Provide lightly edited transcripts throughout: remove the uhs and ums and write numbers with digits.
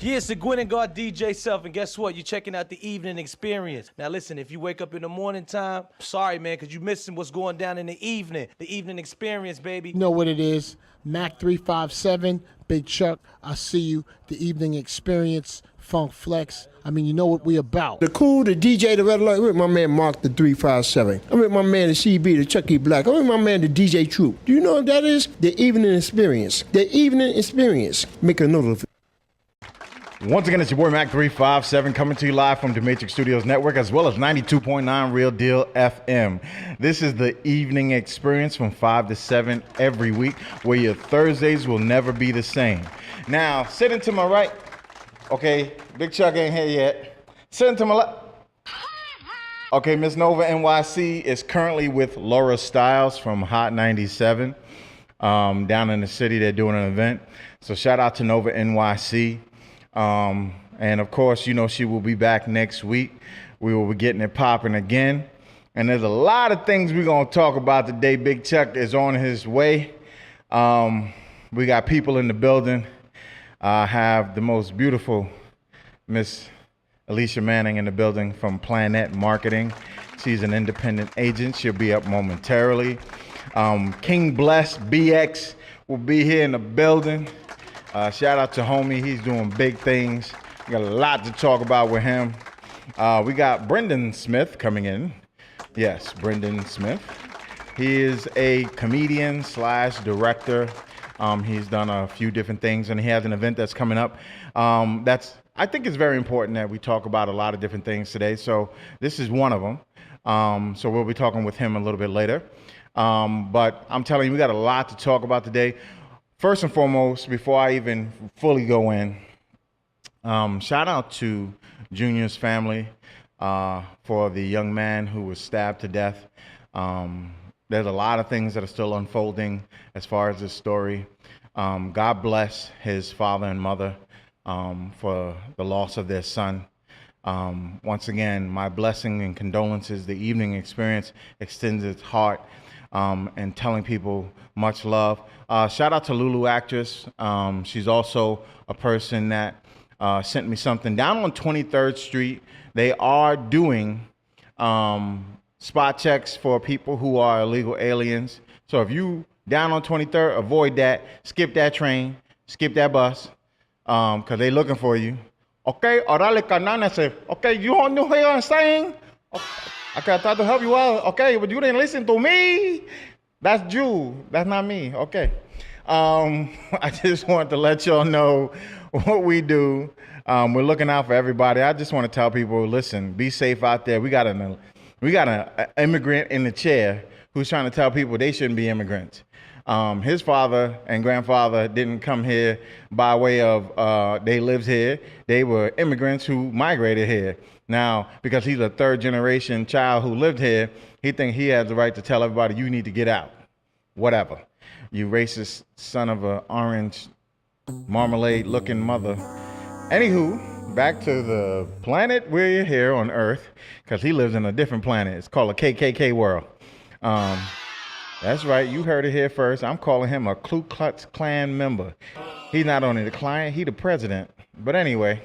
Yeah, it's the Gwen and God DJ Self, and guess what? You're checking out the evening experience. Now listen, if you wake up in the morning time, sorry man, because you're missing what's going down in the evening experience, baby. You know what it is, Mac 357, Big Chuck, I see you, the evening experience, Funk Flex. I mean, you know what we about. The Cool, the DJ, the Red Alert. I'm with my man Mark the 357. I'm with my man the CB, the Chucky Black. I'm with my man the DJ Troop. Do you know what that is? The evening experience. The evening experience. Make a note of it. Once again, it's your boy Mac 357 coming to you live from the Matrix Studios Network as well as 92.9 Real Deal FM. This is the evening experience from 5 to 7 every week where your Thursdays will never be the same. Now, sitting to my right, okay, Big Chuck ain't here yet. Sitting to my left, okay, Miss Nova NYC is currently with Laura Styles from Hot 97 down in the city. They're doing an event. So shout out to Nova NYC. And of course, you know, she will be back next week. We will be getting it popping again. And there's a lot of things we're going to talk about today. Big Chuck is on his way. We got people in the building. I have the most beautiful Miss Elisha Manning in the building from Planet Marketing. She's an independent agent. She'll be up momentarily. King Bless BX will be here in the building. Shout out to homie. He's doing big things. We got a lot to talk about with him. We got Brendan Smith coming in. Yes, Brendan Smith. He is a comedian / director. He's done a few different things, and he has an event that's coming up. I think it's very important that we talk about a lot of different things today. So this is one of them. So we'll be talking with him a little bit later. But I'm telling you, we got a lot to talk about today. First and foremost, before I even fully go in, shout out to Junior's family for the young man who was stabbed to death. There's a lot of things that are still unfolding as far as this story. God bless his father and mother for the loss of their son. Once again, my blessing and condolences. The evening experience extends its heart and telling people much love. Shout out to Lulu Actress. She's also a person that sent me something. Down on 23rd Street, they are doing spot checks for people who are illegal aliens. So if you down on 23rd, avoid that. Skip that train. Skip that bus because they're looking for you. Okay, orale cananese. Okay, you don't know what I'm saying? Okay, I tried to help you out. Okay, but you didn't listen to me. That's Jew. That's not me. Okay. I just want to let y'all know what we do. We're looking out for everybody. I just want to tell people, listen, be safe out there. We got an immigrant in the chair who's trying to tell people they shouldn't be immigrants. His father and grandfather didn't come here by way of they lived here. They were immigrants who migrated here. Now, because he's a third generation child who lived here, he thinks he has the right to tell everybody, you need to get out. Whatever. You racist son of a orange marmalade looking mother. Anywho, back to the planet we're here on Earth, because he lives in a different planet. It's called a KKK world. That's right. You heard it here first. I'm calling him a Ku Klux Klan member. He's not only the client, he the president. But anyway,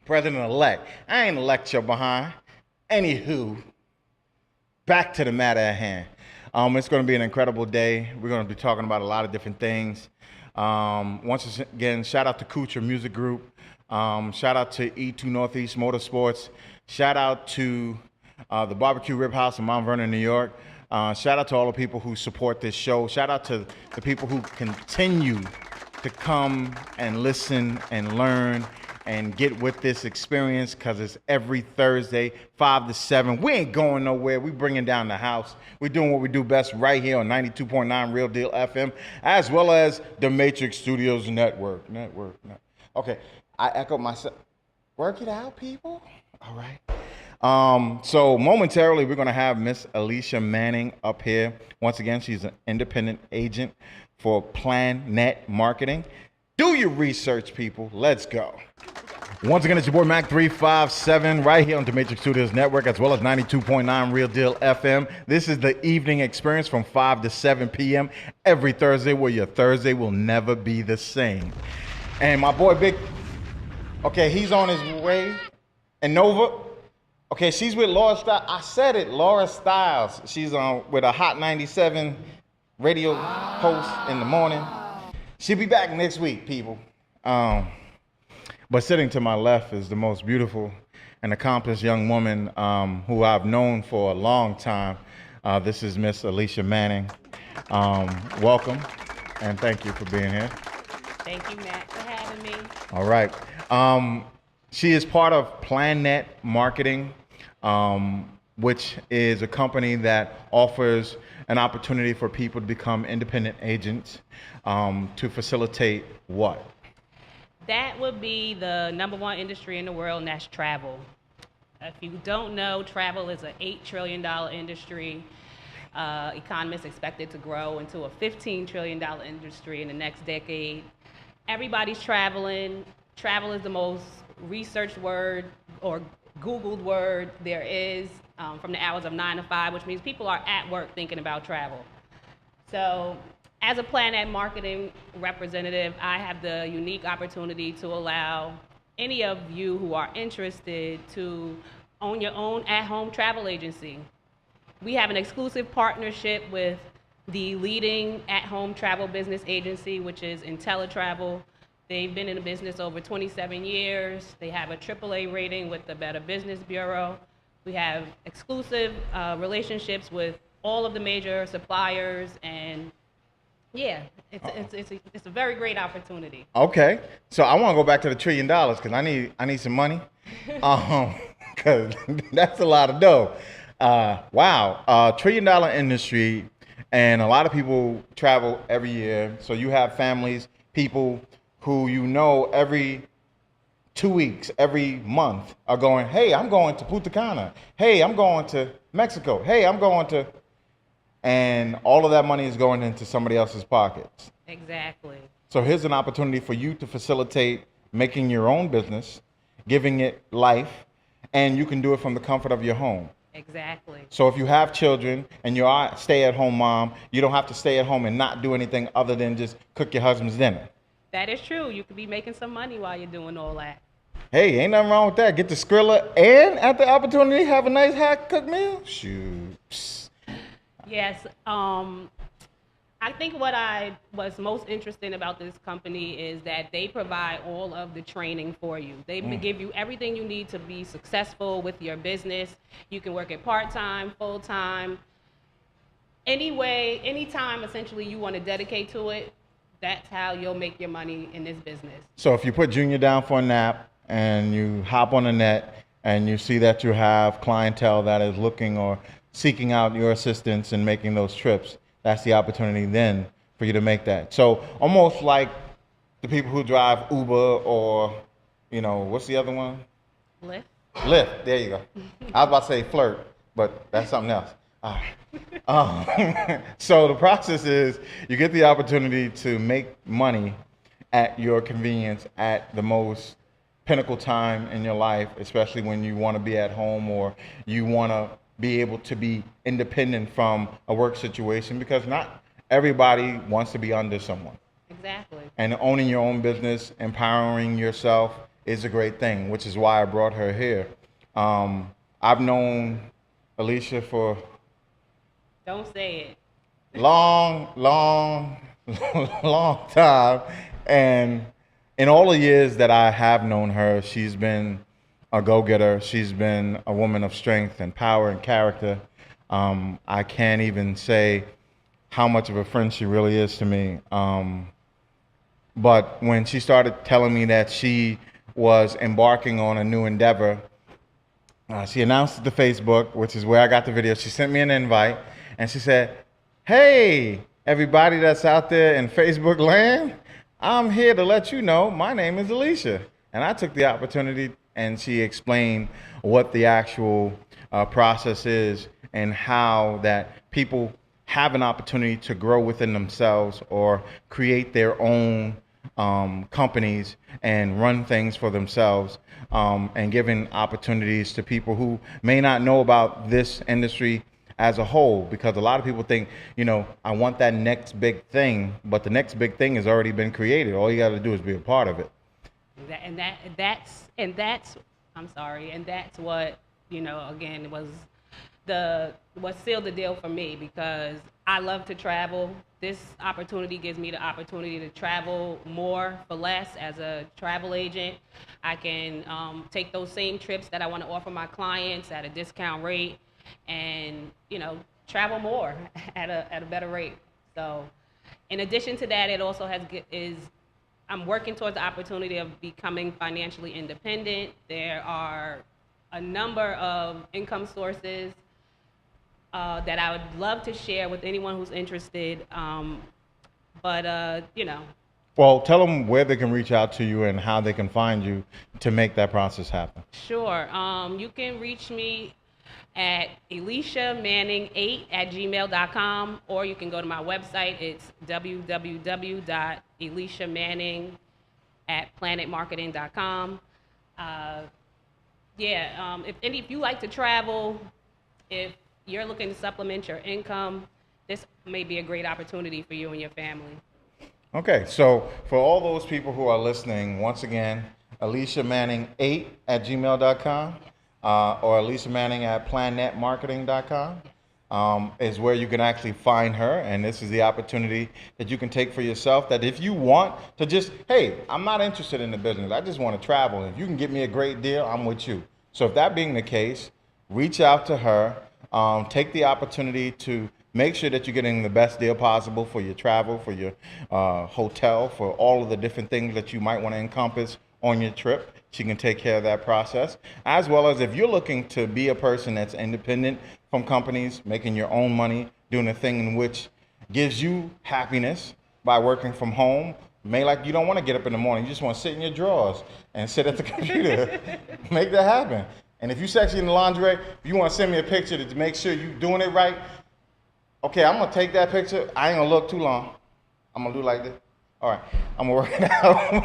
president-elect. I ain't elect your behind. Anywho, back to the matter at hand. It's going to be an incredible day. We're going to be talking about a lot of different things. Once again, shout out to Kucher Music Group. Shout out to E2 Northeast Motorsports. Shout out to the Barbecue Rib House in Mount Vernon, New York. Shout out to all the people who support this show. Shout out to the people who continue to come and listen and learn and get with this experience, because it's every Thursday, 5 to 7. We ain't going nowhere. We bringing down the house. We're doing what we do best right here on 92.9 Real Deal FM, as well as the Matrix Studios Network. Okay, I echoed myself. Work it out, people. All right. So momentarily, we're going to have Miss Elisha Manning up here. Once again, she's an independent agent for Planet Marketing. Do your research, people. Let's go. Once again, it's your boy Mac 357 right here on the Matrix Studios Network, as well as 92.9 Real Deal FM. This is the evening experience from 5 to 7 p.m. every Thursday, where your Thursday will never be the same. And my boy Big Okay, he's on his way. And Nova. Okay, she's with Laura Styles. I said it, Laura Styles. She's on with a Hot 97 radio host in the morning. She'll be back next week, people. But sitting to my left is the most beautiful and accomplished young woman who I've known for a long time. This is Miss Elisha Manning. Welcome, and thank you for being here. Thank you, Matt, for having me. All right. She is part of PlanNet Marketing, which is a company that offers an opportunity for people to become independent agents to facilitate what? That would be the #1 industry in the world, and that's travel. If you don't know, travel is an $8 trillion industry. Economists expect it to grow into a $15 trillion industry in the next decade. Everybody's traveling. Travel is the most researched word or Googled word there is from the hours of 9 to 5, which means people are at work thinking about travel. So as a PlanNet marketing representative, I have the unique opportunity to allow any of you who are interested to own your own at-home travel agency. We have an exclusive partnership with the leading at-home travel business agency, which is IntelliTravel. They've been in the business over 27 years. They have a AAA rating with the Better Business Bureau. We have exclusive relationships with all of the major suppliers, and yeah, it's a very great opportunity. Okay, so I want to go back to the $1 trillion because I need some money, because that's a lot of dough. Wow, $1 trillion industry, and a lot of people travel every year. So you have families, people who you know every 2 weeks, every month are going, hey, I'm going to Punta Cana. Hey, I'm going to Mexico. Hey, I'm going to, and all of that money is going into somebody else's pockets. Exactly. So here's an opportunity for you to facilitate making your own business, giving it life, and you can do it from the comfort of your home. Exactly. So if you have children and you're a stay-at-home mom, you don't have to stay at home and not do anything other than just cook your husband's dinner. That is true. You could be making some money while you're doing all that. Hey, ain't nothing wrong with that. Get the Skrilla and at the opportunity have a nice hot cooked meal. Shoot. Yes. I think what I was most interesting about this company is that they provide all of the training for you. They give you everything you need to be successful with your business. You can work it part-time, full-time, anytime essentially you want to dedicate to it. That's how you'll make your money in this business. So if you put Junior down for a nap and you hop on the net and you see that you have clientele that is looking or seeking out your assistance in making those trips, that's the opportunity then for you to make that. So almost like the people who drive Uber or, what's the other one? Lyft, there you go. I was about to say flirt, but that's something else. All right. So the process is you get the opportunity to make money at your convenience at the most pinnacle time in your life, especially when you want to be at home or you want to be able to be independent from a work situation, because not everybody wants to be under someone. Exactly. And owning your own business, empowering yourself is a great thing, which is why I brought her here. I've known Elisha for Don't say it. long time. And in all the years that I have known her, she's been a go-getter. She's been a woman of strength and power and character. I can't even say how much of a friend she really is to me. But when she started telling me that she was embarking on a new endeavor, she announced it to Facebook, which is where I got the video. She sent me an invite, and she said, hey, everybody that's out there in Facebook land, I'm here to let you know my name is Elisha. And I took the opportunity, and she explained what the actual process is and how that people have an opportunity to grow within themselves or create their own companies and run things for themselves, and giving opportunities to people who may not know about this industry as a whole, because a lot of people think, I want that next big thing, but the next big thing has already been created. All you got to do is be a part of it. That's I'm sorry, and that's what, again, what sealed the deal for me, because I love to travel. This opportunity gives me the opportunity to travel more for less as a travel agent. I can take those same trips that I want to offer my clients at a discount rate, and travel more at a better rate. So, in addition to that, it also I'm working towards the opportunity of becoming financially independent. There are a number of income sources that I would love to share with anyone who's interested. Well, tell them where they can reach out to you and how they can find you to make that process happen. Sure. You can reach me at elishamanning8@gmail.com, or you can go to my website. It's www.elishamanning@planetmarketing.com. If you like to travel, if you're looking to supplement your income, this may be a great opportunity for you and your family. Okay, so for all those people who are listening, once again, elishamanning8@gmail.com or elishamanning@planetmarketing.com is where you can actually find her. And this is the opportunity that you can take for yourself, that if you want to just, hey, I'm not interested in the business, I just want to travel. If you can get me a great deal, I'm with you. So if that being the case, reach out to her, take the opportunity to make sure that you're getting the best deal possible for your travel, for your hotel, for all of the different things that you might want to encompass on your trip. She can take care of that process. As well as if you're looking to be a person that's independent from companies, making your own money, doing a thing in which gives you happiness by working from home. You don't want to get up in the morning. You just want to sit in your drawers and sit at the computer. Make that happen. And if you're sexy in the lingerie, if you want to send me a picture to make sure you're doing it right, okay, I'm going to take that picture. I ain't going to look too long. I'm going to do like this. All right, I'm going to work it out.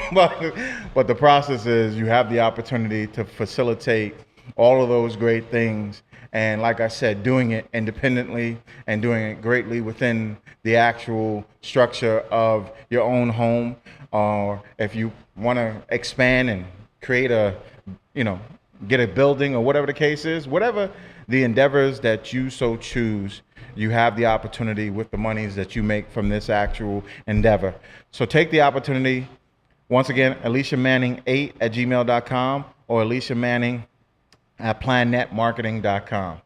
But the process is you have the opportunity to facilitate all of those great things. And like I said, doing it independently and doing it greatly within the actual structure of your own home. Or if you want to expand and create get a building or whatever the case is, whatever the endeavors that you so choose, you have the opportunity with the monies that you make from this actual endeavor. So take the opportunity. Once again, elishamanning8@gmail.com or elishamanning@planetmarketing.com.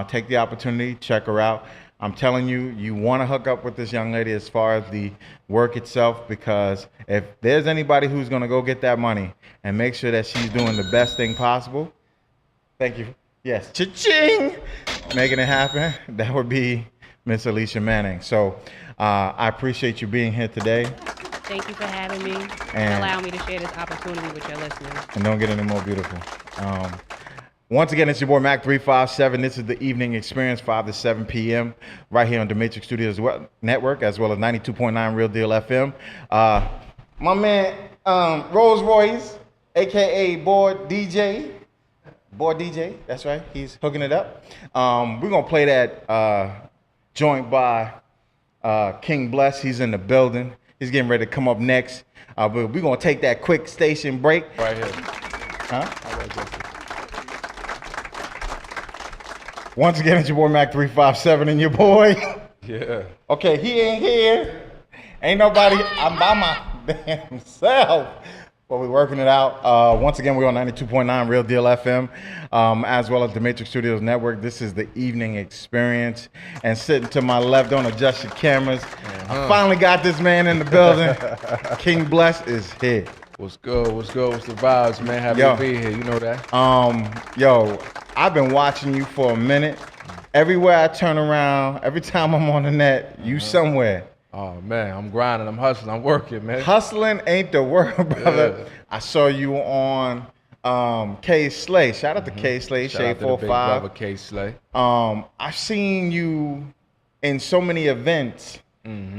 Take the opportunity, check her out. I'm telling you, you want to hook up with this young lady as far as the work itself, because if there's anybody who's going to go get that money and make sure that she's doing the best thing possible, thank you. Yes, cha-ching, making it happen, that would be Miss Elisha Manning. So I appreciate you being here today. Thank you for having me and allowing me to share this opportunity with your listeners. And don't get any more beautiful. Once again, it's your boy Mac 357. This is the Evening Experience, 5 to 7 p.m. right here on the Matrix Studios Network, as well as 92.9 Real Deal FM. My man Rolls Royce, a.k.a. Board DJ, that's right. He's hooking it up. We're going to play that joint by King Bless. He's in the building. He's getting ready to come up next. But we're going to take that quick station break. Right here. Huh? Once again, it's your boy Mac 357 and your boy. Yeah. Okay, he ain't here. Ain't nobody. I'm by my damn self. But we're working it out. Once again, we're on 92.9 Real Deal FM, as well as the Matrix Studios Network. This is the Evening Experience. And sitting to my left, don't adjust your cameras. I finally got this man in the building. King Bless is here. What's good? What's good? What's the vibes, man? Happy to be here. You know that? I've been watching you for a minute. Everywhere I turn around, every time I'm on the net, you somewhere. Oh, man, I'm grinding. I'm hustling. I'm working, man. Hustling ain't the word, brother. Yeah. I saw you on K Slay. Shout out to K Slay, Shout Shade out to the big 45. brother K Slay. I've seen you in so many events,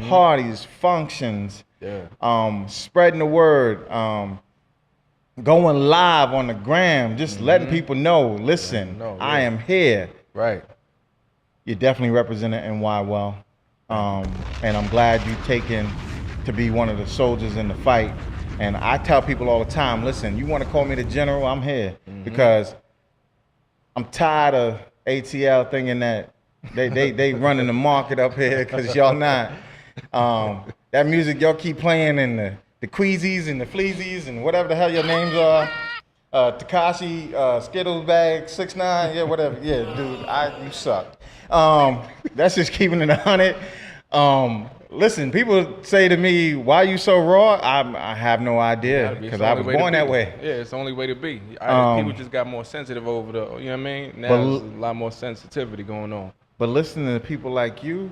parties, functions, spreading the word, going live on the gram, just letting people know, listen, I am here. Right. You're definitely representing NY well. And I'm glad you've taken to be one of the soldiers in the fight And I tell people all the time, listen, you want to call me the general, I'm here. Because I'm tired of ATL thinking that they running the market up here, because y'all not. That music y'all keep playing, and the Queasies and the Fleazies and whatever the hell your names are. Takashi, Skittles Bag, 6ix9ine, yeah, whatever. Yeah, dude, you suck. That's just keeping it 100. Listen, people say to me, why you so raw? I have no idea, because I was born that way. Yeah, it's the only way to be. People just got more sensitive over the, you know what I mean? Now there's a lot more sensitivity going on. But listening to people like you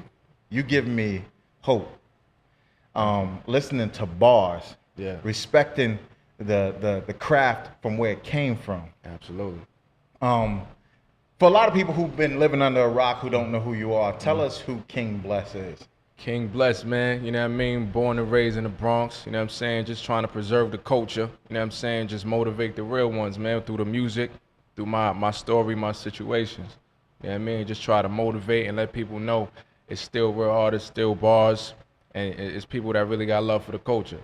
give me hope. Listening to bars, respecting the craft from where it came from. Absolutely. For a lot of people who've been living under a rock who don't know who you are, tell us who King Bless is. King Bless, man, you know what I mean? Born and raised in the Bronx, you know what I'm saying? Just trying to preserve the culture, you know what I'm saying? Just motivate the real ones, man, through the music, through my story, my situations. You know what I mean? Just try to motivate and let people know it's still real artists, still bars, and it's people that really got love for the culture.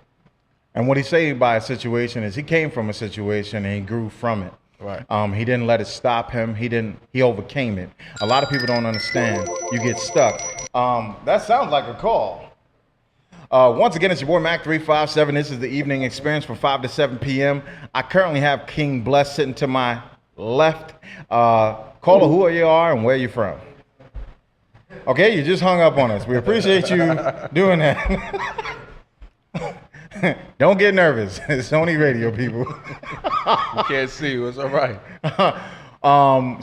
And what he's saying by a situation is he came from a situation and he grew from it. Right. He didn't let it stop him. He overcame it. A lot of people don't understand. You get stuck. That sounds like a call. Once again, it's your boy Mac 357. This is the evening experience from 5 to 7 p.m. I currently have King Bless sitting to my left. Caller, who you are and where you from? Okay, you just hung up on us. We appreciate you doing that. Don't get nervous. It's only radio, people. You can't see you. It's all right.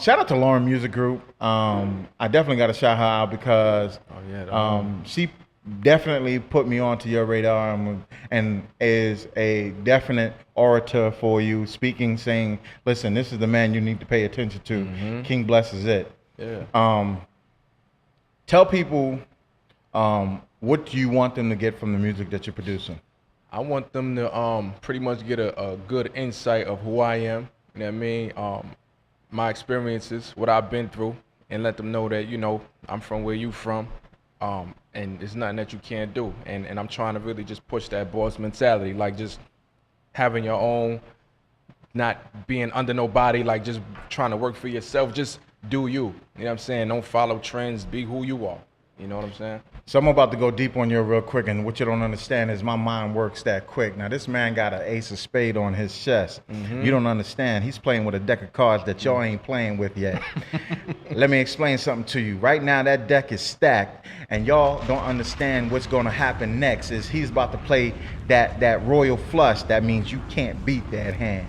Shout out to Lauren Music Group. I definitely got to shout her out because she definitely put me onto your radar and is a definite orator for you, speaking, saying, listen, this is the man you need to pay attention to. King Bless is it. Yeah. Tell people what do you want them to get from the music that you're producing? I want them to pretty much get a good insight of who I am, you know what I mean? My experiences, what I've been through, and let them know that, you know, I'm from where you from, and there's nothing that you can't do. And I'm trying to really just push that boss mentality, like just having your own, not being under nobody, like just trying to work for yourself, just do you. You know what I'm saying? Don't follow trends, be who you are. You know what I'm saying? So I'm about to go deep on you real quick, and what you don't understand is my mind works that quick. Now, this man got an ace of spade on his chest. You don't understand. He's playing with a deck of cards that y'all ain't playing with yet. Let me explain something to you. Right now, that deck is stacked, and y'all don't understand what's going to happen next is he's about to play that royal flush. That means you can't beat that hand.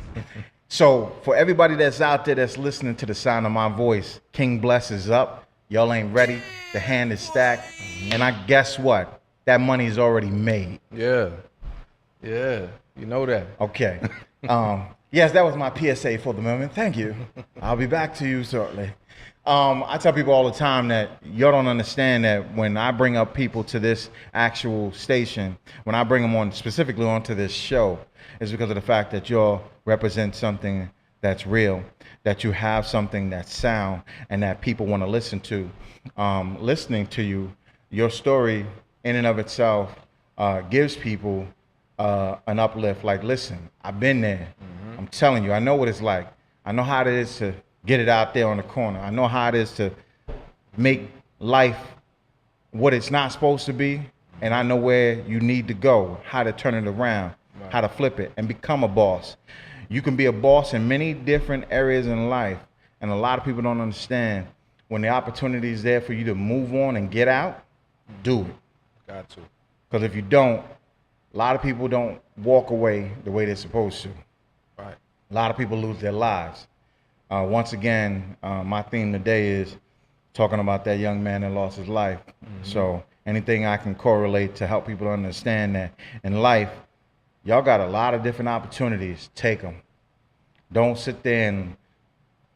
So for everybody that's out there that's listening to the sound of my voice, King Bless is up. Y'all ain't ready. The hand is stacked. And I guess what? That money is already made. Yeah. Yeah. You know that. Okay. Yes, that was my PSA for the moment. Thank you. I'll be back to you shortly. I tell people all the time that y'all don't understand that when I bring up people to this actual station, when I bring them on specifically onto this show, it's because of the fact that y'all represent something that's real, that you have something that's sound and that people want to listen to. Listening to you, your story in and of itself gives people an uplift. Like, listen, I've been there. I'm telling you, I know what it's like. I know how it is to get it out there on the corner. I know how it is to make life what it's not supposed to be. And I know where you need to go, how to turn it around, how to flip it and become a boss. You can be a boss in many different areas in life. And a lot of people don't understand when the opportunity is there for you to move on and get out, do it. Got to. Because if you don't, a lot of people don't walk away the way they're supposed to. Right. A lot of people lose their lives. Once again, my theme today is talking about that young man that lost his life. So anything I can correlate to help people understand that in life, y'all got a lot of different opportunities. Take them. Don't sit there and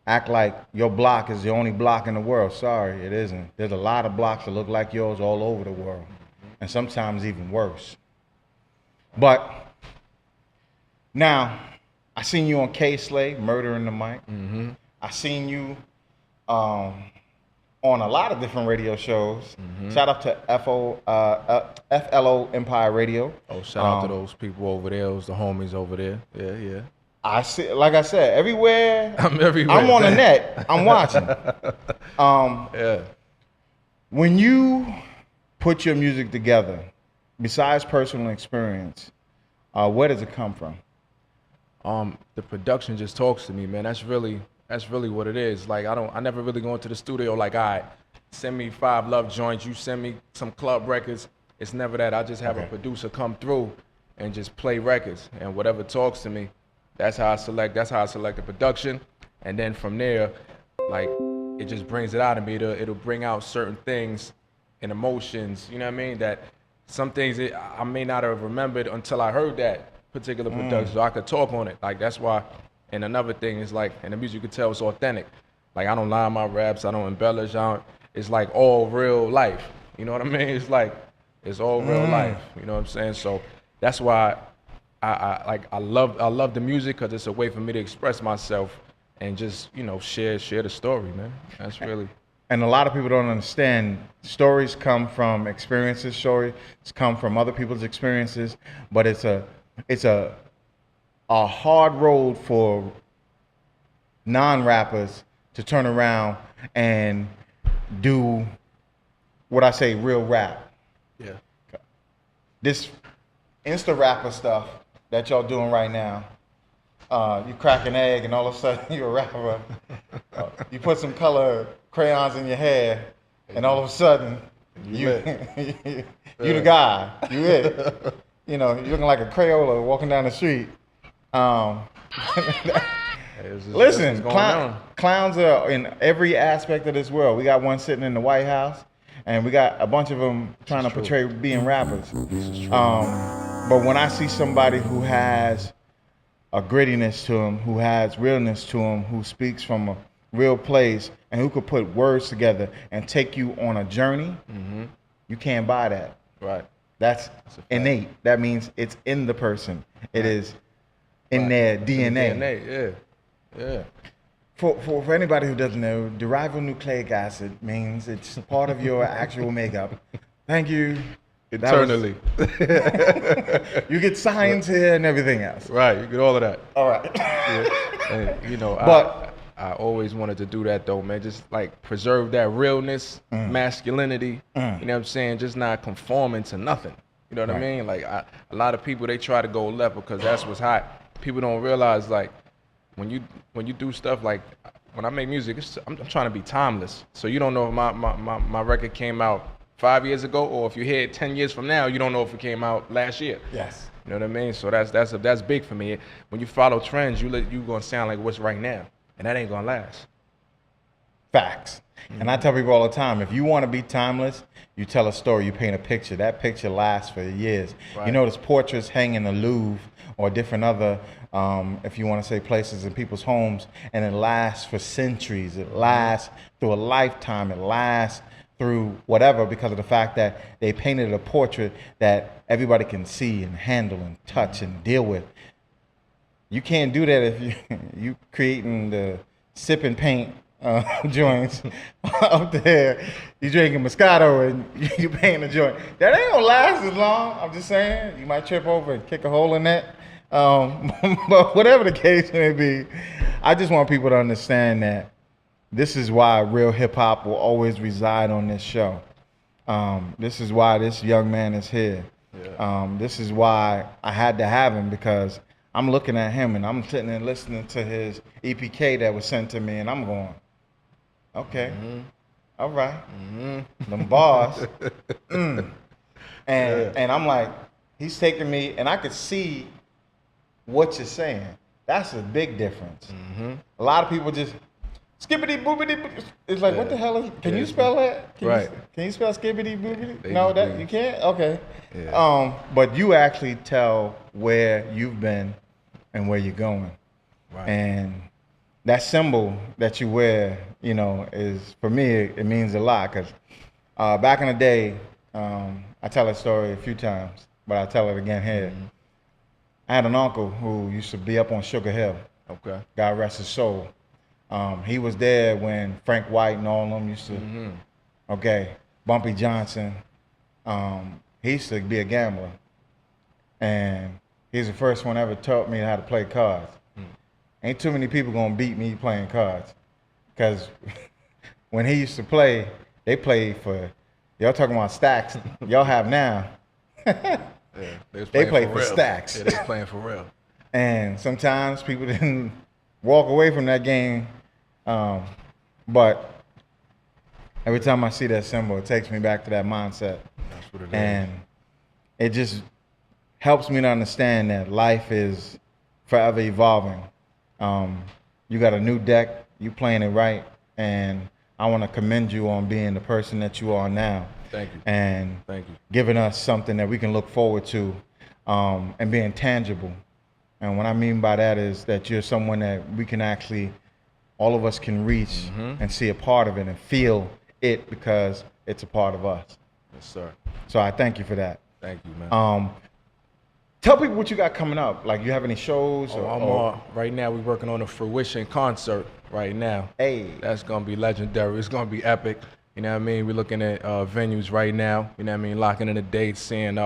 act like your block is the only block in the world. Sorry, it isn't. There's a lot of blocks that look like yours all over the world, and sometimes even worse. But now, I seen you on K-Slay, Murder in the Mic. I seen you on a lot of different radio shows. Shout out to FLO Empire Radio. Oh, shout out to those people over there, those the homies over there. Yeah. I see, like I said, everywhere. I'm everywhere. I'm on the net. I'm watching. Yeah. When you put your music together, besides personal experience, where does it come from? The production just talks to me, man. That's really what it is. Like I never really go into the studio like, all right, send me 5 love joints, you send me some club records. It's never that. I just have a producer come through and just play records, and whatever talks to me, that's how I select the production. And then from there, like, it just brings it out of me. It'll bring out certain things and emotions, you know what I mean? That some things I may not have remembered until I heard that particular production, so I could talk on it. Like, that's why. And another thing is, like, in the music you can tell it's authentic. Like, I don't lie in my raps, I don't embellish, it's like all real life. You know what I mean? It's like, it's all real life. You know what I'm saying? So that's why I love the music, because it's a way for me to express myself and just, you know, share the story, man. That's really. And a lot of people don't understand, stories come from experiences, stories come from other people's experiences, but it's a hard road for non-rappers to turn around and do what I say, real rap. Yeah. This Insta rapper stuff that y'all doing right now, you crack an egg and all of a sudden you're a rapper. You put some color crayons in your hair and all of a sudden you the guy. You it. You know, you're looking like a Crayola walking down the street. Listen, clowns are in every aspect of this world. We got one sitting in the White House, and we got a bunch of them trying to portray being rappers. But when I see somebody who has a grittiness to him, who has realness to him, who speaks from a real place, and who could put words together and take you on a journey, you can't buy that. Right. That's innate. That means it's in the person. It is in their DNA. Yeah. For anybody who doesn't know, deribonucleic acid means it's part of your actual makeup. Thank you. Eternally. You get science here and everything else. Right, you get all of that. All right. And, you know, but I always wanted to do that though, man. Just like preserve that realness, masculinity. You know what I'm saying? Just not conforming to nothing. You know what I mean? Like a lot of people, they try to go left because that's what's hot. People don't realize, like, when you do stuff like, when I make music, I'm trying to be timeless. So you don't know if my record came out 5 years ago, or if you hear it 10 years from now, you don't know if it came out last year. Yes. You know what I mean? So that's big for me. When you follow trends, you gonna sound like what's right now, and that ain't gonna last. Facts. And I tell people all the time, if you want to be timeless, you tell a story, you paint a picture. That picture lasts for years. Right. You notice portraits hang in the Louvre or different other, if you want to say, places in people's homes, and it lasts for centuries. It lasts through a lifetime. It lasts through whatever, because of the fact that they painted a portrait that everybody can see and handle and touch and deal with. You can't do that if you creating the sip and paint joints up there. You drinking Moscato and you painting a joint. That ain't gonna last as long. I'm just saying, you might trip over and kick a hole in that. But whatever the case may be, I just want people to understand that this is why real hip hop will always reside on this show. This is why this young man is here. Yeah. This is why I had to have him, because I'm looking at him and I'm sitting and listening to his EPK that was sent to me, and I'm going, okay, all right, them bars. And I'm like, he's taking me, and I could see what you're saying. That's a big difference. A lot of people just skibbity boobity. It's like, what the hell is? Can you spell that? Can you spell skibbity boobity? No, that you can't. Okay. Yeah. But you actually tell where you've been and where you're going. Right. And that symbol that you wear, you know, is, for me, it means a lot. Because back in the day, I tell that story a few times, but I tell it again here. I had an uncle who used to be up on Sugar Hill. Okay. God rest his soul. He was there when Frank White and all of them used to. Okay, Bumpy Johnson. He used to be a gambler, and he's the first one ever taught me how to play cards. Ain't too many people gonna beat me playing cards, because when he used to play, they played for, y'all talking about stacks, y'all have now. They play for stacks. Yeah, they playing for real. And sometimes people didn't walk away from that game, but every time I see that symbol, it takes me back to that mindset. That's what it is. And it just helps me to understand that life is forever evolving. You got a new deck, you playing it right, and I want to commend you on being the person that you are now. Thank you. And Thank you. giving us something that we can look forward to, and being tangible. And what I mean by that is that you're someone that we can actually, all of us can reach and see a part of it and feel it because it's a part of us. Yes, sir. So I thank you for that. Thank you, man. Tell people what you got coming up. Like, you have any shows? Right now we're working on a Fruition concert right now. Hey. That's going to be legendary. It's going to be epic. You know what I mean? We're looking at venues right now. You know what I mean? Locking in the dates, seeing,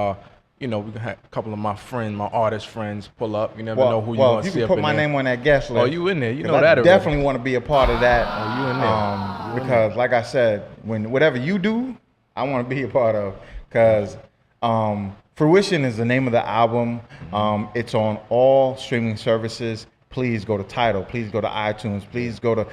you know, we had a couple of my friends, my artist friends pull up. You never know who you want to see you up can put in my there. name on that guest list. Oh, you in there. You know I that already. definitely want to be a part of that. Oh, you in there. Because, like I said, when whatever you do, I want to be a part of. Because Fruition is the name of the album. It's on all streaming services. Please go to Tidal. Please go to iTunes. Please go to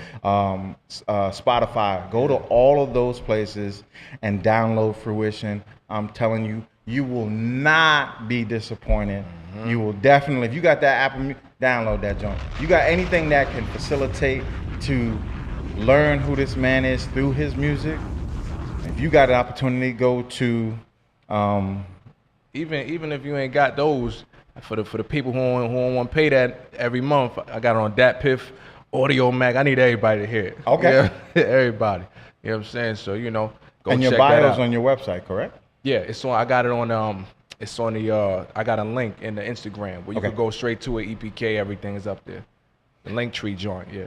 Spotify. Go to all of those places and download Fruition. I'm telling you, you will not be disappointed. You will definitely, if you got that Apple, download that joint. You got anything that can facilitate to learn who this man is through his music. If you got an opportunity, go to even if you ain't got those, for the people who don't want to pay that every month, I got it on Dat Piff, Audio Mac. I need everybody to hear it. Okay. Yeah, everybody. You know what I'm saying? So, you know, go and check your that bio's out. on your website, correct? Yeah, it's on. I got it on. It's on the. I got a link in the Instagram where you Okay. can go straight to it. EPK, everything is up there. The link tree joint. Yeah.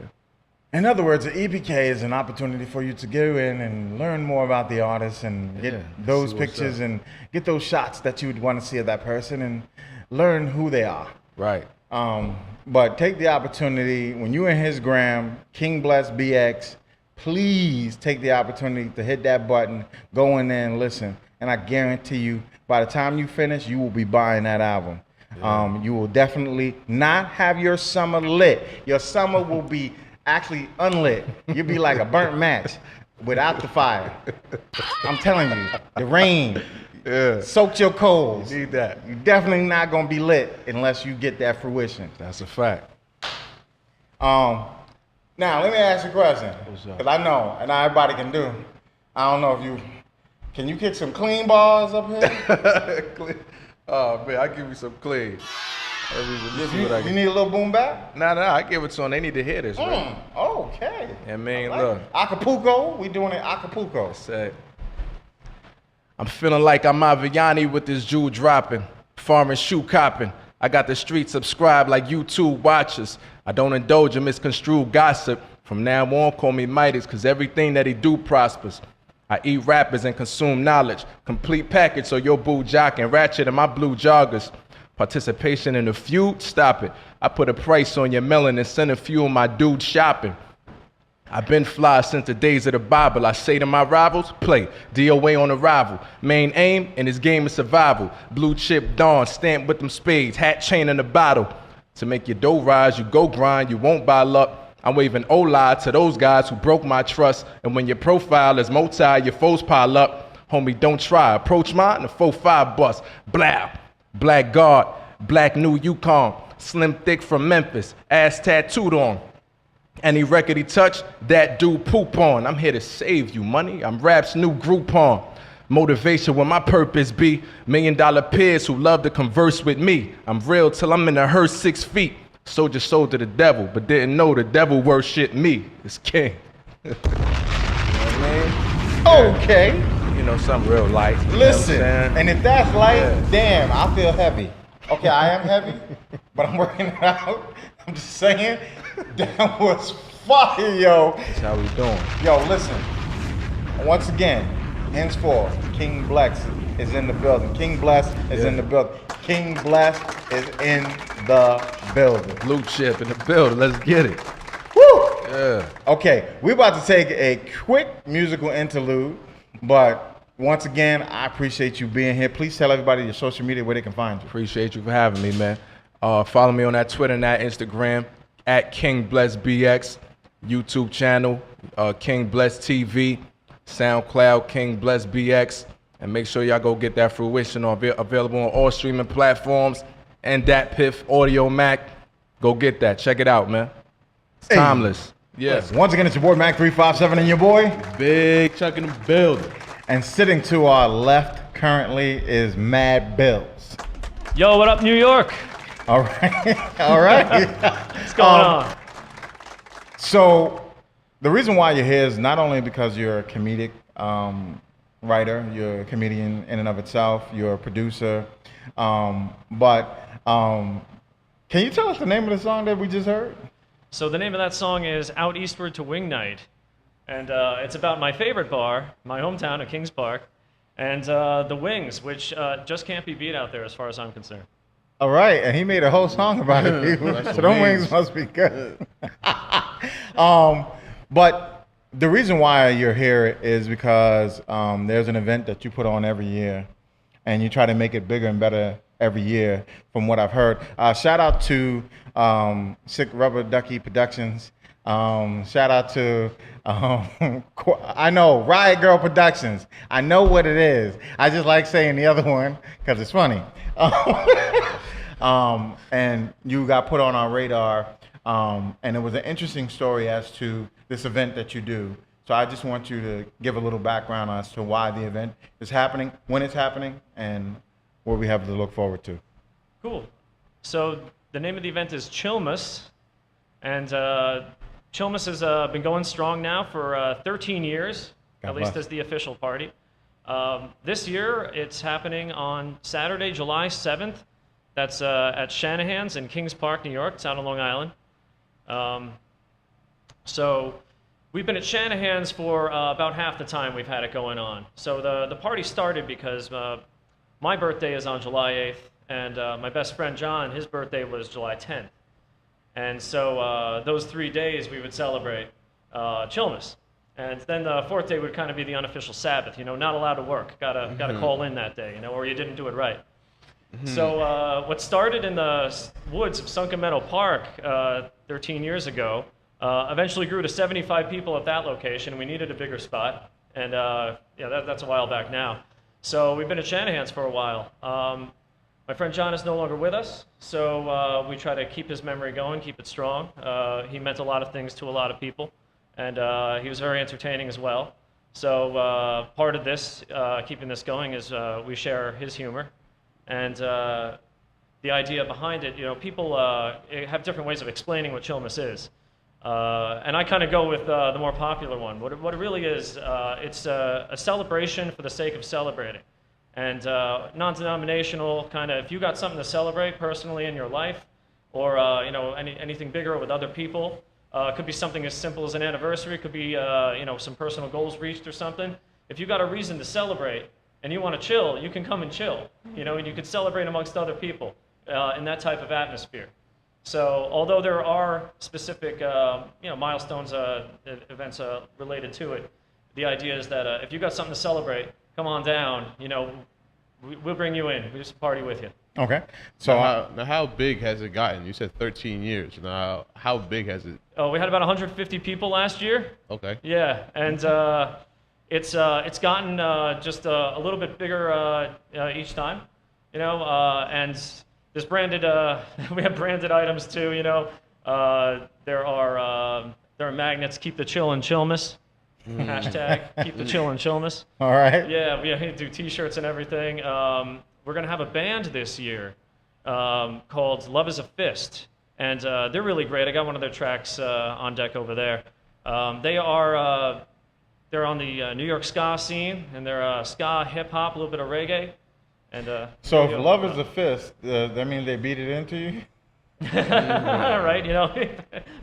In other words, the EPK is an opportunity for you to go in and learn more about the artist and get those see what's pictures up. and get those shots that you would want to see of that person and learn who they are. Right. But take the opportunity, when you're in his gram, King Bless BX, please take the opportunity to hit that button, go in there and listen. And I guarantee you, by the time you finish, you will be buying that album. You will definitely not have your summer lit. Your summer will be actually unlit. You'll be like a burnt match without the fire. I'm telling you, the rain soaked your coals. You need that. You're definitely not gonna be lit unless you get that fruition. That's a fact. Now let me ask you a question, What's up? because I know, and not everybody can do. I don't know if can you kick some clean bars up here? Oh man, I give you some clean. You need a little boom back? Nah, I give it to them. They need to hear this, man. Okay. Yeah, man, Like look. Acapulco, we doing it Acapulco. Say, I'm feeling like I'm Aviani with this jewel dropping, farming shoe copping. I got the street subscribed like YouTube watchers. I don't indulge in misconstrued gossip. From now on, call me Midas, cause everything that he do prospers. I eat rappers and consume knowledge. Complete package, so your boo jock and ratchet and my blue joggers. Participation in the feud, stop it. I put a price on your melon and send a few of my dudes shopping. I've been fly since the days of the Bible. I say to my rivals, play DOA on arrival. Main aim in this game is survival. Blue chip dawn, stamped with them spades, hat chain in the bottle. To make your dough rise, you go grind, you won't buy luck. I'm waving O-lie to those guys who broke my trust. And when your profile is multi, your foes pile up. Homie, don't try. Approach mine, the 4-5 bus. Blah. Black Guard, Black New Yukon. Slim Thick from Memphis, ass tattooed on. Any record he touched, that dude poop on. I'm here to save you, money. I'm rap's new Groupon. Motivation when my purpose be $1 million peers who love to converse with me. I'm real till I'm in the hearse 6 feet. Soldier sold to the devil, but didn't know the devil worship me. It's king. You know what I mean? Okay. You know, something real light. You know what I'm Listen, saying? and if that's light, Yeah. damn, I feel heavy. Okay, I am heavy, but I'm working it out. I'm just saying, that was fire, yo. That's how we doing. Yo, listen. Once again, henceforth, King Bless is in the building. King Bless is in the building. King Bless is in the building. Blue chip in the building. Let's get it. Woo! Yeah. Okay, we're about to take a quick musical interlude, but once again, I appreciate you being here. Please tell everybody your social media where they can find you. Appreciate you for having me, man. Follow me on that Twitter and that Instagram at King Bless BX, YouTube channel King Bless TV, SoundCloud King Bless BX, and make sure y'all go get that Fruition available on all streaming platforms and that Piff Audio Mac. Go get that. Check it out, man. It's timeless. Yes. Once again, it's your boy Mac 357 and your boy Big Chuck in the building. And sitting to our left currently is Mad Billz. Yo, what up, New York? All right, all right. What's going on? So the reason why you're here is not only because you're a comedic writer, you're a comedian in and of itself, you're a producer, but can you tell us the name of the song that we just heard? So the name of that song is Out Eastward to Wing Night. And it's about my favorite bar, my hometown of Kings Park, and the Wings, which just can't be beat out there as far as I'm concerned. All right, and he made a whole song about it. So them wings must be good. But the reason why you're here is because there's an event that you put on every year, and you try to make it bigger and better every year, from what I've heard. Shout out to Sick Rubber Ducky Productions. Shout out to I know Riot Girl Productions. I know what it is. I just like saying the other one because it's funny. And you got put on our radar, and it was an interesting story as to this event that you do. So I just want you to give a little background as to why the event is happening, when it's happening, and what we have to look forward to. Cool. So the name of the event is Chillmas, and Chillmas has been going strong now for 13 years, God at least bless. as the official party. This year, it's happening on Saturday, July 7th. That's at Shanahan's in Kings Park, New York. It's out on Long Island. So we've been at Shanahan's for about half the time we've had it going on. So the party started because my birthday is on July 8th, and my best friend John, his birthday was July 10th. And so those 3 days we would celebrate Chillmas. And then the fourth day would kind of be the unofficial Sabbath, you know, not allowed to work, gotta call in that day, you know, or you didn't do it right. So what started in the woods of Sunken Meadow Park 13 years ago eventually grew to 75 people at that location. We needed a bigger spot, and yeah, that's a while back now. So we've been at Shanahan's for a while. My friend John is no longer with us, so we try to keep his memory going, keep it strong. He meant a lot of things to a lot of people, and he was very entertaining as well. So part of this, keeping this going, is we share his humor. And the idea behind it, you know, people have different ways of explaining what Chillmas is. And I kind of go with the more popular one. What it really is, it's a celebration for the sake of celebrating. And non-denominational, kind of, if you got something to celebrate personally in your life, or you know, anything bigger with other people, it could be something as simple as an anniversary, it could be you know, some personal goals reached or something. If you got a reason to celebrate and you want to chill, you can come and chill, you know, and you can celebrate amongst other people in that type of atmosphere. So although there are specific you know, milestones, events related to it, the idea is that if you got something to celebrate, come on down, you know, we'll bring you in, we'll just party with you. Okay. So now how big has it gotten? You said 13 years. Now, how big has it? Oh, we had about 150 people last year. Okay. Yeah, and it's gotten just a little bit bigger each time, you know, and there's branded, we have branded items too, you know. There are magnets, keep the chill and Chillmas. Hashtag keep the chill and Chillmas. all right. Yeah, we do t-shirts and everything. We're going to have a band this year called Love is a Fist, and they're really great. I got one of their tracks on deck over there. They're on the New York ska scene, and they're ska, hip-hop, a little bit of reggae. And So if love is a fist, that means they beat it into you? Right? You know,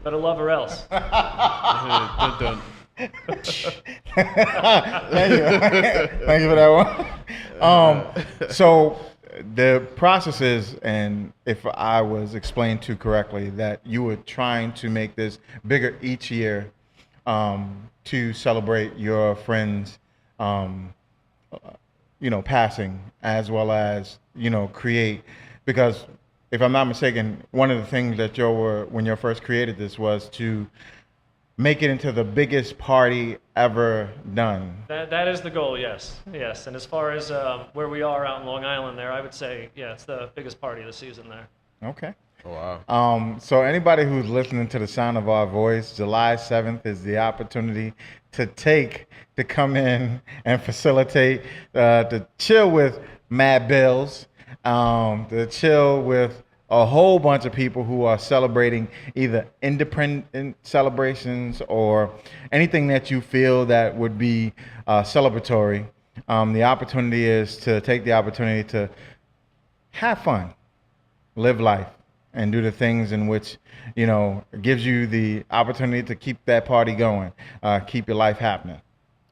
better love or else. Dun, dun. Thank you. Thank you for that one. So the process is, and if I was explained to correctly, that you were trying to make this bigger each year to celebrate your friends, passing, as well as, create, because if I'm not mistaken, one of the things that when you first created this was to make it into the biggest party ever done. That is the goal, yes. Yes. And as far as where we are out in Long Island there, I would say, yeah, it's the biggest party of the season there. Okay. Oh, wow. So anybody who's listening to the sound of our voice, July 7th is the opportunity to come in and facilitate, to chill with Mad Billz, to chill with a whole bunch of people who are celebrating either independent celebrations or anything that you feel that would be celebratory. The opportunity is to take the opportunity to have fun, live life, and do the things in which, gives you the opportunity to keep that party going, keep your life happening.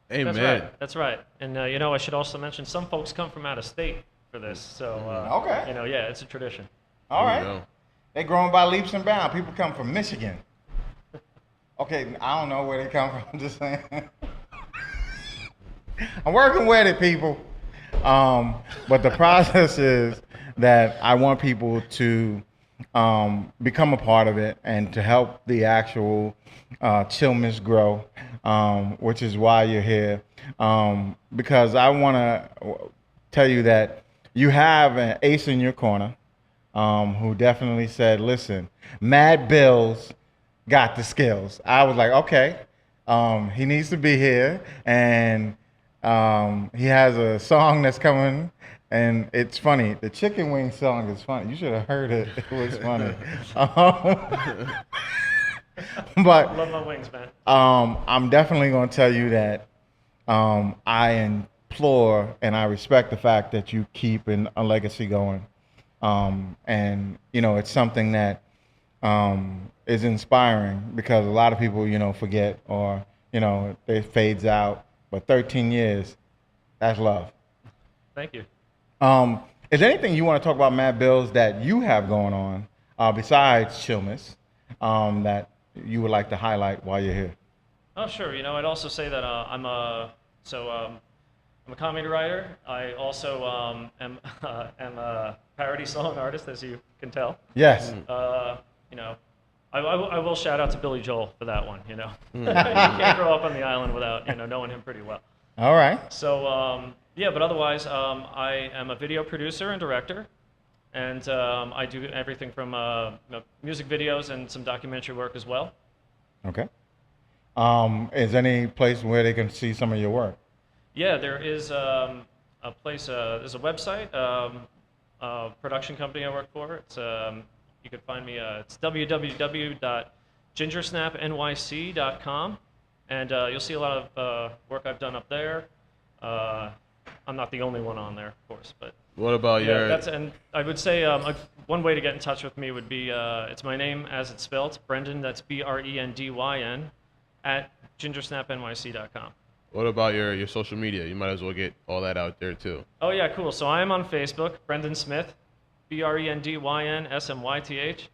Amen. That's right. That's right. And, I should also mention some folks come from out of state for this. So, Okay. Yeah, it's a tradition. All There you right. go. They're growing by leaps and bounds. People come from Michigan. Okay, I don't know where they come from. I'm just saying. I'm working with it, people. But the process is that I want people to become a part of it and to help the actual Chillmas grow, which is why you're here. Because I want to tell you that you have an ace in your corner. Who definitely said, listen, Mad Billz got the skills. I was like, okay, he needs to be here. And he has a song that's coming, and it's funny. The chicken wing song is funny. You should have heard it. It was funny. But Love my wings, man. I'm definitely going to tell you that I implore and I respect the fact that you keep a legacy going. And it's something that is inspiring, because a lot of people, forget, or, it fades out. But 13 years, that's love. Thank you. Is there anything you want to talk about, Mad Billz, that you have going on besides Chillmas that you would like to highlight while you're here? Oh, sure. I'd also say that I'm a comedy writer. I also am a parody song artist, as you can tell. Yes. I will shout out to Billy Joel for that one. You can't grow up on the island without knowing him pretty well. All right. So but otherwise, I am a video producer and director, and I do everything from music videos and some documentary work as well. Okay. Is there any place where they can see some of your work? Yeah, there is a place. There's a website, production company I work for. It's you can find me. It's www.gingersnapnyc.com, and you'll see a lot of work I've done up there. I'm not the only one on there, of course, but. What about your? And I would say one way to get in touch with me would be it's my name as it's spelled, Brendan. That's BRENDYN at gingersnapnyc.com. What about your social media? You might as well get all that out there too. Oh yeah, cool. So I am on Facebook, Brendan Smith, BRENDYNSMYTH.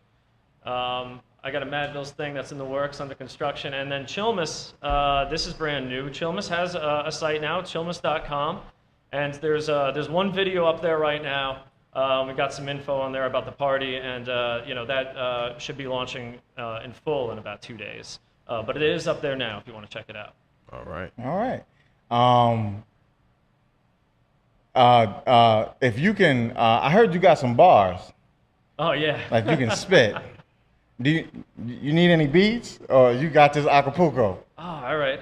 I got a Mad Billz thing that's in the works, under construction, and then Chillmas. This is brand new. Chillmas has a site now, chillmas.com, and there's one video up there right now. We got some info on there about the party, and that should be launching in full in about 2 days. But it is up there now if you want to check it out. All right. All right. If you can, I heard you got some bars. Oh yeah. Like you can spit. Do you need any beats, or you got this Acapulco? Oh, all right.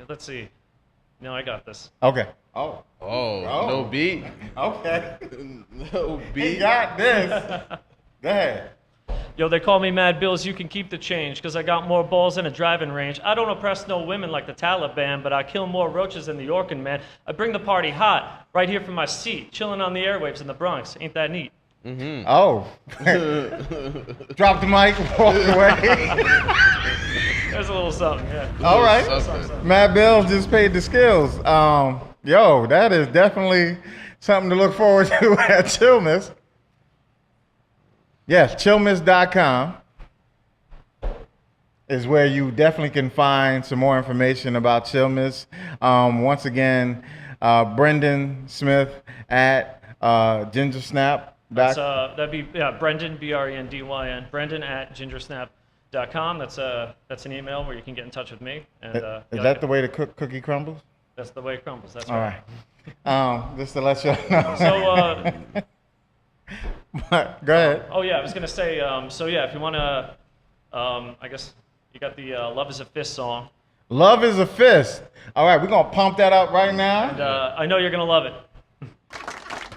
Let's see. No, I got this. Okay. Oh. No beat. Okay. No beat. He got this. Go ahead. Yo, they call me Mad Billz, you can keep the change, because I got more balls than a driving range. I don't oppress no women like the Taliban, but I kill more roaches than the Yorkin man. I bring the party hot, right here from my seat, chilling on the airwaves in the Bronx. Ain't that neat? Oh. Drop the mic, walk away. There's a little something, yeah. All right. Matt Billz just paid the skills. Yo, that is definitely something to look forward to at Chillmiss. Yes, chillmiss.com is where you definitely can find some more information about Chillmiss. Once again, Brendan Smith at Gingersnap. That'd be Brendan, Brendyn, Brendan at gingersnap.com. That's an email where you can get in touch with me. And is that the way to cook cookie crumbles? That's the way it crumbles. That's All right. Just to let you know. So, go ahead. oh yeah, I was gonna say. So yeah, if you wanna, I guess you got the "Love Is a Fist" song. Love is a fist. All right, we're gonna pump that up right now. And I know you're gonna love it.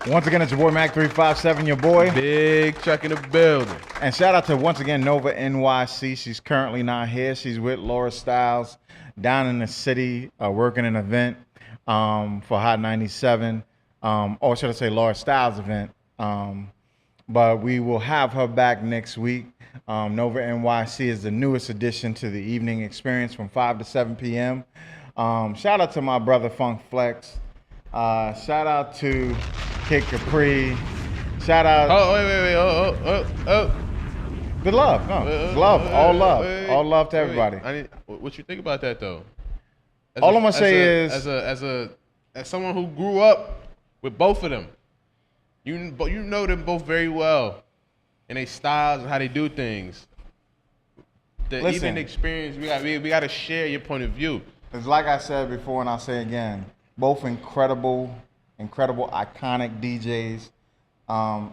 Once again, it's your boy Mac357, your boy. Big Chuck in the building. And shout out to, once again, Nova NYC. She's currently not here. She's with Laura Styles down in the city working an event for Hot 97. Or should I say Laura Styles event. But we will have her back next week. Nova NYC is the newest addition to the evening experience from 5 to 7 p.m. Shout out to my brother Funk Flex. Shout out to Kid Capri. Shout out. Oh, wait. Good love. No, love. All love. All love to everybody. What you think about that though? All I'm gonna say is, as someone who grew up with both of them, you know them both very well, and their styles and how they do things. The evening experience, we got to share your point of view. It's like I said before, and I'll say again, both incredible, iconic DJs.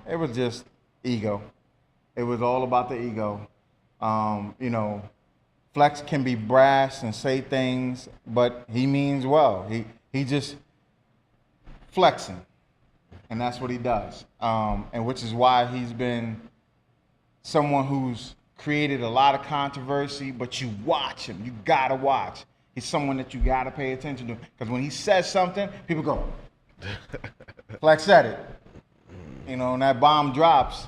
It was just ego. It was all about the ego. Flex can be brash and say things, but he means well. He just flexing, and that's what he does. And which is why he's been someone who's created a lot of controversy, but you watch him. You gotta watch. He's someone that you gotta pay attention to, because when he says something, people go, Flex said it. And that bomb drops,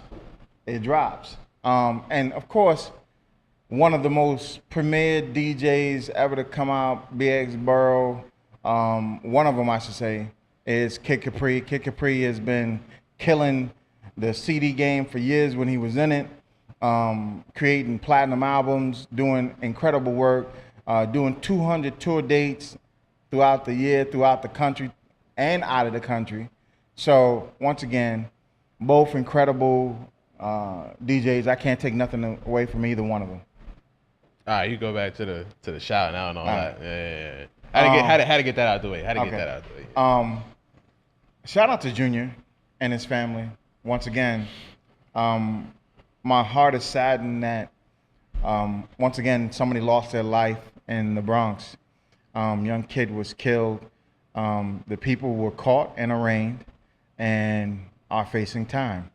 it drops. And of course, one of the most premier DJs ever to come out, BX Burrow, one of them I should say, is Kid Capri. Kid Capri has been killing the CD game for years when he was in it, creating platinum albums, doing incredible work, doing 200 tour dates throughout the year, throughout the country and out of the country. So once again, both incredible DJs. I can't take nothing away from either one of them. All right, you go back to the shout now and all that. Yeah. How to get that out the way? Get that out the way? Shout out to Junior and his family. Once again, my heart is saddened that once again somebody lost their life in the Bronx. Young kid was killed. The people were caught and arraigned and are facing time.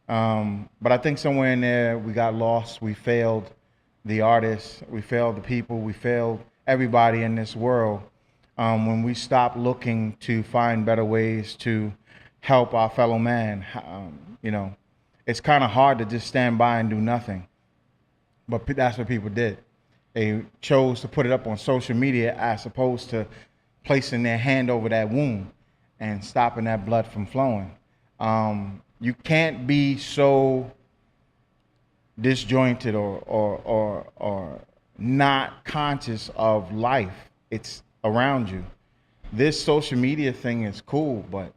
But I think somewhere in there we got lost. We failed the artists. We failed the people. We failed everybody in this world when we stopped looking to find better ways to help our fellow man. It's kind of hard to just stand by and do nothing. But that's what people did. They chose to put it up on social media as opposed to placing their hand over that wound and stopping that blood from flowing. You can't be so disjointed or not conscious of life. It's around you. This social media thing is cool, but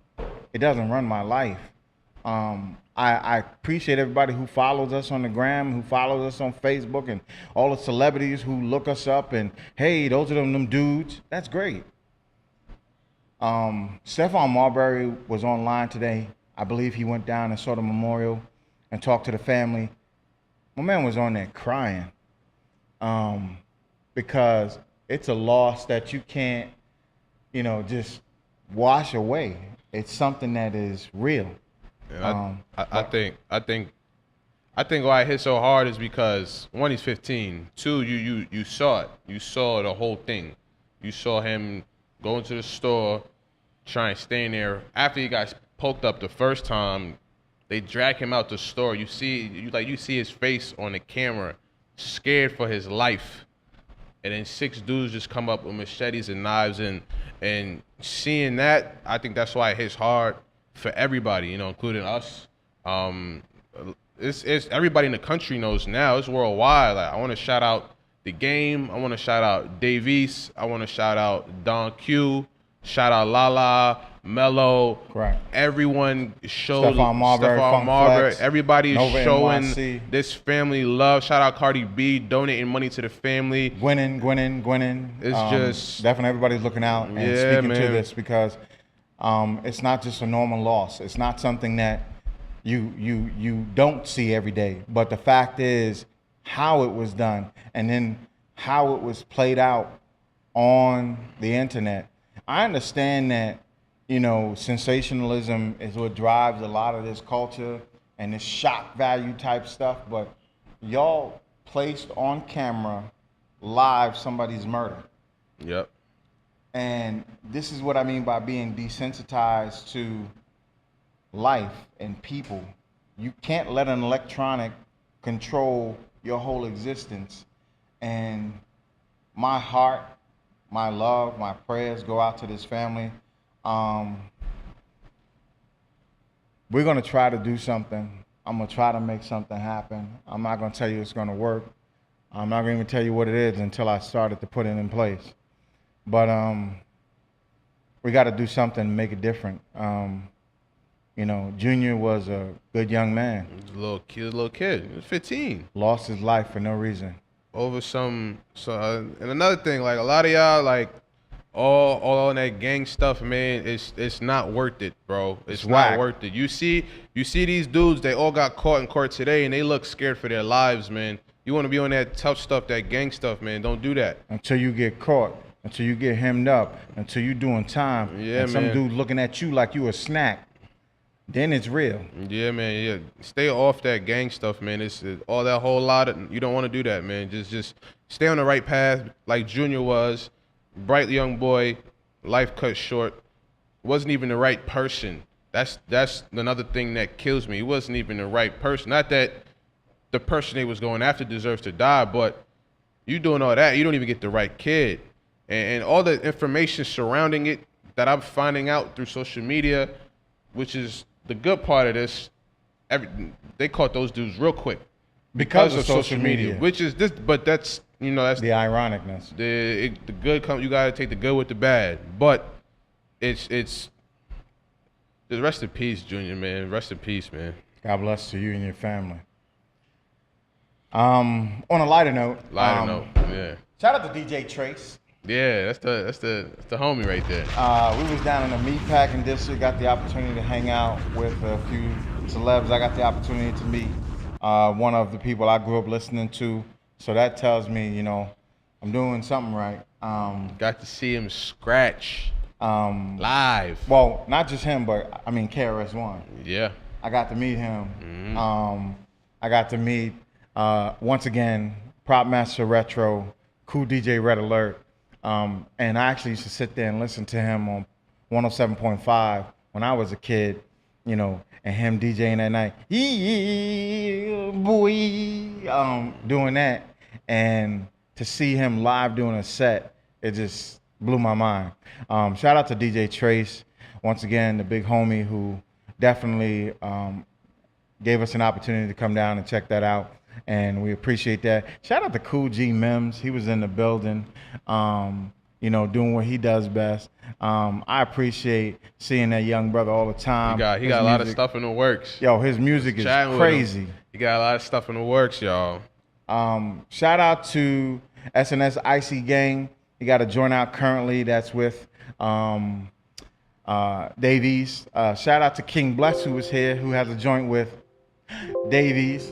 it doesn't run my life. I appreciate everybody who follows us on the gram, who follows us on Facebook, and all the celebrities who look us up and, hey, those are them dudes. That's great. Stephon Marbury was online today. I believe he went down and saw the memorial and talked to the family. My man was on there crying because it's a loss that you can't, just wash away. It's something that is real. Yeah, I think why it hit so hard is because one, he's 15. Two, you saw it. You saw the whole thing. You saw him go into the store, try and stay in there. After he got poked up the first time, They drag him out the store. You see his face on the camera, scared for his life. And then 6 dudes just come up with machetes and knives, and seeing that, I think that's why it hits hard for everybody, you know, including us. It's everybody in the country knows now. It's worldwide. Like, I want to shout out The Game. I want to shout out Davies. I want to shout out Don Q. Shout out Lala, Mello. Right. Everyone showed Stephon Marbury. Everybody is Nova showing NYC. this family love. Shout out Cardi B donating money to the family. Gwennin. It's just definitely everybody's looking out and speaking to this because it's not just a normal loss. It's not something that you don't see every day. But the fact is how it was done and then how it was played out on the internet. I understand that, you know, sensationalism is what drives a lot of this culture and this shock value type stuff, but y'all placed on camera live somebody's murder. Yep. And this is what I mean by being desensitized to life and people. You can't let an electronic control your whole existence. And my heart, my love, my prayers go out to this family. We're gonna try to do something. I'm gonna try to make something happen. I'm not gonna tell you it's gonna work. I'm not gonna even tell you what it is until I started to put it in place. But we gotta do something to make it different. You know, Junior was a good young man. He was a little kid. He was 15. Lost his life for no reason. Over and another thing, like a lot of y'all, like all on that gang stuff, man, it's not worth it, bro. It's not worth it. You see these dudes, they all got caught in court today, and they look scared for their lives, man. You want to be on that tough stuff, that gang stuff, man. Don't do that. Until you get caught, until you get hemmed up, until you doing time, and some dude looking at you like you a snack. Then it's real. Yeah, man. Yeah, stay off that gang stuff, man. It's all that whole lot of. You don't want to do that, man. Just stay on the right path, like Junior was. Bright young boy, life cut short. Wasn't even the right person. That's another thing that kills me. He wasn't even the right person. Not that the person they was going after deserves to die, but you doing all that, you don't even get the right kid. And all the information surrounding it that I'm finding out through social media, which is the good part of this, they caught those dudes real quick because of social media. Which is this, but that's, you know, that's the ironicness. The good you gotta take the good with the bad. But it's just rest in peace, Junior, man. Rest in peace, man. God bless to you and your family. On a lighter note. Yeah. Shout out to DJ Trace. Yeah, that's the homie right there. We was down in the meatpacking district, got the opportunity to hang out with a few celebs. I got the opportunity to meet one of the people I grew up listening to. So that tells me, you know, I'm doing something right. Got to see him scratch live. Well, not just him, but I mean KRS-One. Yeah. I got to meet him. Mm-hmm. I got to meet, once again, Prop Master Retro, Cool DJ Red Alert. And I actually used to sit there and listen to him on 107.5 when I was a kid, you know, and him DJing that night, yeah, boy, doing that. And to see him live doing a set, it just blew my mind. Shout out to DJ Trace, once again, the big homie who definitely gave us an opportunity to come down and check that out. And we appreciate that. Shout out to Cool G Mims. He was in the building, you know, doing what he does best. I appreciate seeing that young brother all the time. He got a lot of stuff in the works. Yo, his music is crazy. He got a lot of stuff in the works, y'all. Shout out to SNS Icy Gang. He got a joint out currently that's with Davies. Shout out to King Bless, who was here, who has a joint with Davies.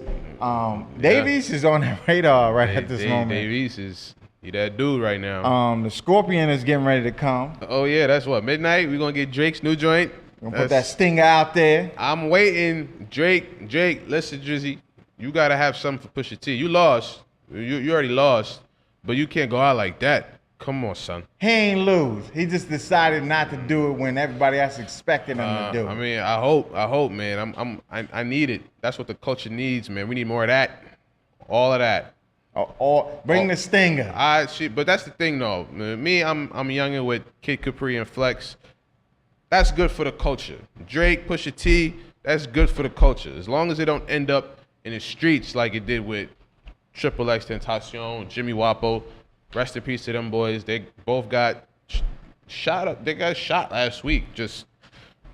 Davies is on the radar at this moment. Davies is that dude right now. The Scorpion is getting ready to come. Oh yeah, that's what, midnight. We're gonna get Drake's new joint. We're gonna put that stinger out there. I'm waiting. Drake, listen, Drizzy, you gotta have something for Pusha T. You lost. You already lost, but you can't go out like that. Come on, son. He ain't lose. He just decided not to do it when everybody else expected him to do it. I mean, I hope, man. I need it. That's what the culture needs, man. We need more of that. All of that. Bring the stinger. But that's the thing, though. Me, I'm youngin' with Kid Capri and Flex. That's good for the culture. Drake, Pusha T, that's good for the culture. As long as they don't end up in the streets like it did with Triple X Tentacion, Jimmy Wapo. Rest in peace to them boys. They both got shot up. They got shot last week. Just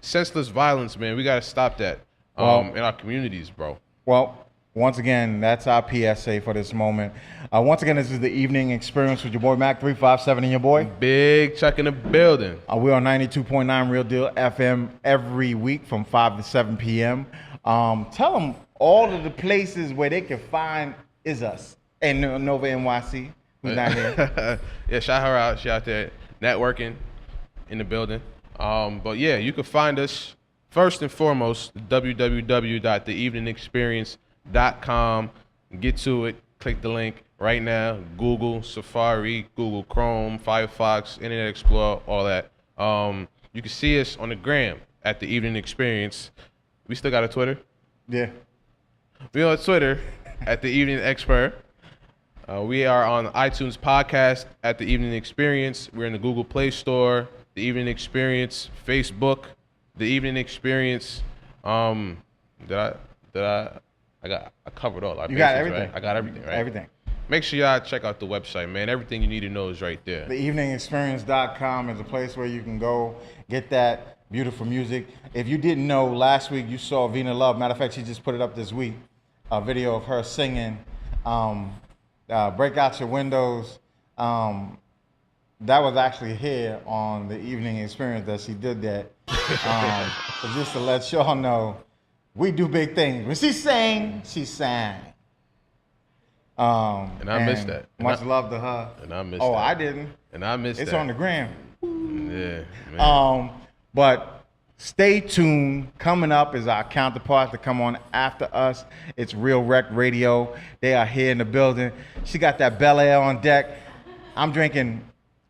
senseless violence, man. We got to stop that in our communities, bro. Well, once again, that's our PSA for this moment. Once again, this is the evening experience with your boy Mac 357 and your boy Big Chuck in the building. We're on 92.9 Real Deal FM every week from 5 to 7 p.m. Tell them all of the places where they can find Is Us and Nova NYC. Who's not here? Yeah, shout her out. She out there networking in the building. But yeah, you can find us first and foremost, www.theeveningexperience.com. Get to it. Click the link right now. Google, Safari, Google Chrome, Firefox, Internet Explorer, all that. You can see us on the gram at The Evening Experience. We still got a Twitter? Yeah. We on Twitter at The Evening Expert. We are on iTunes podcast at The Evening Experience. We're in the Google Play Store, The Evening Experience, Facebook, The Evening Experience. I covered all our bases, got everything. Right? I got everything, right? Everything. Make sure y'all check out the website, man. Everything you need to know is right there. TheEveningExperience.com is a place where you can go get that beautiful music. If you didn't know, last week you saw Vina Love. Matter of fact, she just put it up this week. A video of her singing Break Out Your Windows. That was actually here on the Evening Experience that she did that. But just to let y'all know, we do big things. When she sang, she sang. And I missed that. Much love to her. And I missed that. Oh, I didn't. And I missed It's that. on the gram. Yeah, man. But stay tuned. Coming up is our counterpart to come on after us. It's Real Rec Radio. They are here in the building. She got that Bel Air on deck. I'm drinking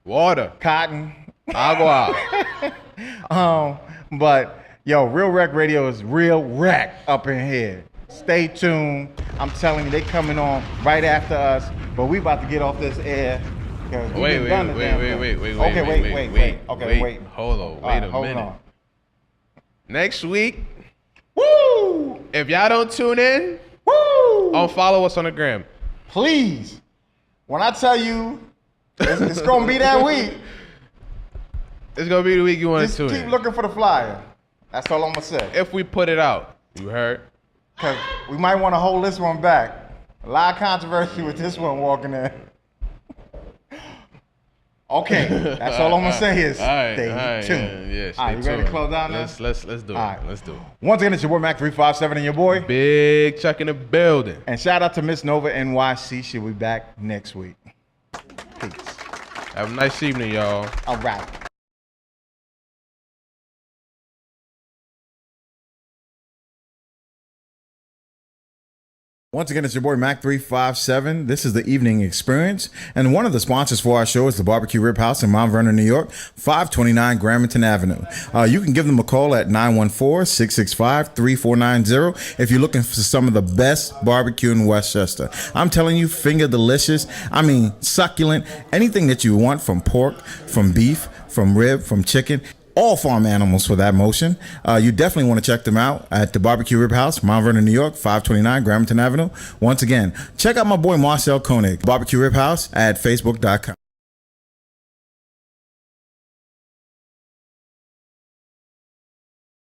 water, cotton, agua. But yo, Real Rec Radio is Real Rec up in here. Stay tuned. I'm telling you, they coming on right after us. But we about to get off this air. Wait. Okay, wait. Hold on, wait a minute. On. Next week, woo! If y'all don't tune in, woo! Unfollow us on the gram. Please. When I tell you, it's going to be that week. It's going to be the week you want to tune in. Just keep looking for the flyer. That's all I'm going to say. If we put it out, you heard? Because we might want to hold this one back. A lot of controversy with this one walking in. Okay, that's all I'm gonna say is stay tuned. Yeah, all right, you ready to close down now? Let's do it. Right. Let's do it. Once again, it's your boy Mac 357 and your boy Big Chuck in the building. And shout out to Miss Nova NYC. She'll be back next week. Peace. Have a nice evening, y'all. All right. Once again, it's your boy Mac 357. This is the Evening Experience, and one of the sponsors for our show is the Barbecue Rib House in Mount Vernon, New York, 529 Gramerton Avenue. You can give them a call at 914-665-3490 if you're looking for some of the best barbecue in Westchester. I'm telling you, finger delicious. I mean, succulent. Anything that you want, from pork, from beef, from rib, from chicken. All farm animals for that motion. You definitely want to check them out at the Barbecue Rib House, Mount Vernon, New York, 529 Gramerton Avenue. Once again, check out my boy Marcel Koenig, Barbecue Rib House at Facebook.com.